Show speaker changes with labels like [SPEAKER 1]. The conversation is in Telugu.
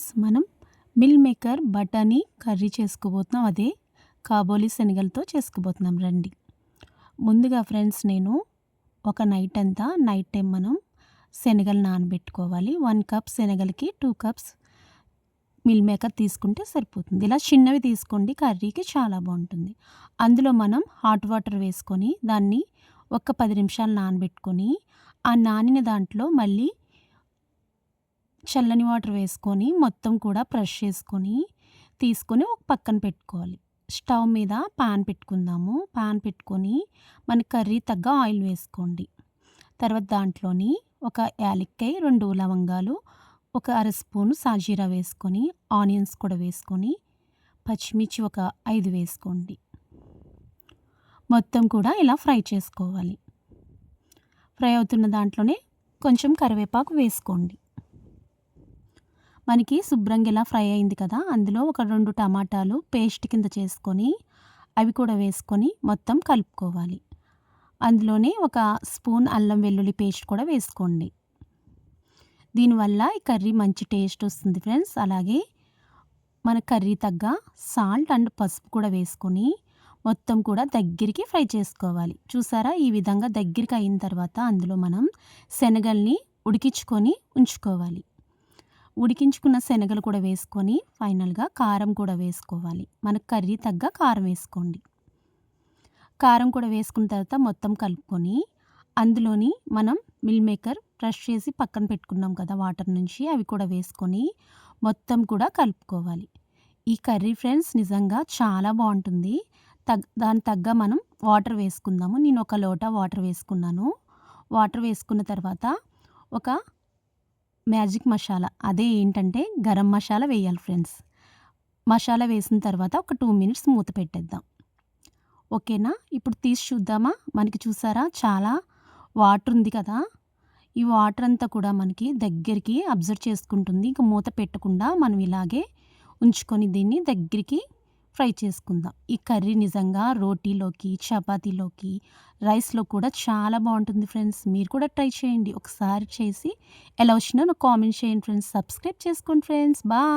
[SPEAKER 1] ఫ్రెండ్స్, మనం మిల్ మేకర్ బటానీ కర్రీ చేసుకోబోతున్నాం. అదే కాబోలి శనగలతో చేసుకోబోతున్నాం రండి. ముందుగా ఫ్రెండ్స్, నేను ఒక నైట్ టైం మనం శనగలు నానబెట్టుకోవాలి. 1 కప్ శనగలకి 2 కప్స్ మిల్ మేకర్ తీసుకుంటే సరిపోతుంది. ఇలా చిన్నవి తీసుకోండి, కర్రీకి చాలా బాగుంటుంది. అందులో మనం హాట్ వాటర్ వేసుకొని దాన్ని ఒక 10 నిమిషాలు నానబెట్టుకొని, ఆ నానిన దాంట్లో మళ్ళీ చల్లని వాటర్ వేసుకొని మొత్తం కూడా ప్రెష్ చేసుకొని తీసుకొని ఒక పక్కన పెట్టుకోవాలి. స్టవ్ మీద పాన్ పెట్టుకుందాము. పాన్ పెట్టుకొని మన కర్రీ తగ్గ ఆయిల్ వేసుకోండి. తర్వాత దాంట్లోని ఒక యాలక్కాయ, 2 లవంగాలు, ఒక అర స్పూను సాజీరా వేసుకొని, ఆనియన్స్ కూడా వేసుకొని, పచ్చిమిర్చి ఒక 5 వేసుకోండి. మొత్తం కూడా ఇలా ఫ్రై చేసుకోవాలి. ఫ్రై అవుతున్న దాంట్లోనే కొంచెం కరివేపాకు వేసుకోండి. మనకి శుభ్రంగా ఇలా ఫ్రై అయింది కదా, అందులో ఒక 2 టమాటాలు పేస్ట్ కింద చేసుకొని అవి కూడా వేసుకొని మొత్తం కలుపుకోవాలి. అందులోనే ఒక స్పూన్ అల్లం వెల్లుల్లి పేస్ట్ కూడా వేసుకోండి. దీనివల్ల ఈ కర్రీ మంచి టేస్ట్ వస్తుంది ఫ్రెండ్స్. అలాగే మన కర్రీ తగ్గ సాల్ట్ అండ్ పసుపు కూడా వేసుకొని మొత్తం కూడా దగ్గరికి ఫ్రై చేసుకోవాలి. చూసారా, ఈ విధంగా దగ్గరికి అయిన తర్వాత అందులో మనం శనగల్ని ఉడికించుకొని ఉంచుకోవాలి. ఉడికించుకున్న శనగలు కూడా వేసుకొని ఫైనల్గా కారం కూడా వేసుకోవాలి. మన కర్రీ తగ్గ కారం వేసుకోండి. కారం కూడా వేసుకున్న తర్వాత మొత్తం కలుపుకొని అందులోని మనం మిల్ మేకర్ బ్రష్ చేసి పక్కన పెట్టుకున్నాం కదా వాటర్ నుంచి, అవి కూడా వేసుకొని మొత్తం కూడా కలుపుకోవాలి. ఈ కర్రీ ఫ్రెండ్స్ నిజంగా చాలా బాగుంటుంది. దాని తగ్గ మనం వాటర్ వేసుకుందాము. నేను 1 లోటా వాటర్ వేసుకున్నాను. వాటర్ వేసుకున్న తర్వాత ఒక మ్యాజిక్ మసాలా, అదే ఏంటంటే గరం మసాలా వేయాలి ఫ్రెండ్స్. మసాలా వేసిన తర్వాత ఒక 2 మినిట్స్ మూత పెట్టేద్దాం. ఓకేనా, ఇప్పుడు తీసి చూద్దామా. మనకి చూసారా చాలా వాటర్ ఉంది కదా, ఈ వాటర్ అంతా కూడా మనకి దగ్గరికి అబ్జర్వ్ చేసుకుంటుంది. ఇంకా మూత పెట్టకుండా మనం ఇలాగే ఉంచుకొని దీన్ని దగ్గరికి ఫ్రై చేసుకుందాం. ఈ కర్రీ నిజంగా రోటీలోకి, చపాతీలోకి, రైస్లో కూడా చాలా బాగుంటుంది ఫ్రెండ్స్. మీరు కూడా ట్రై చేయండి. ఒకసారి చేసి ఎలా వచ్చినా నాకు కామెంట్ చేయండి ఫ్రెండ్స్. సబ్స్క్రైబ్ చేసుకోండి ఫ్రెండ్స్. బాయ్.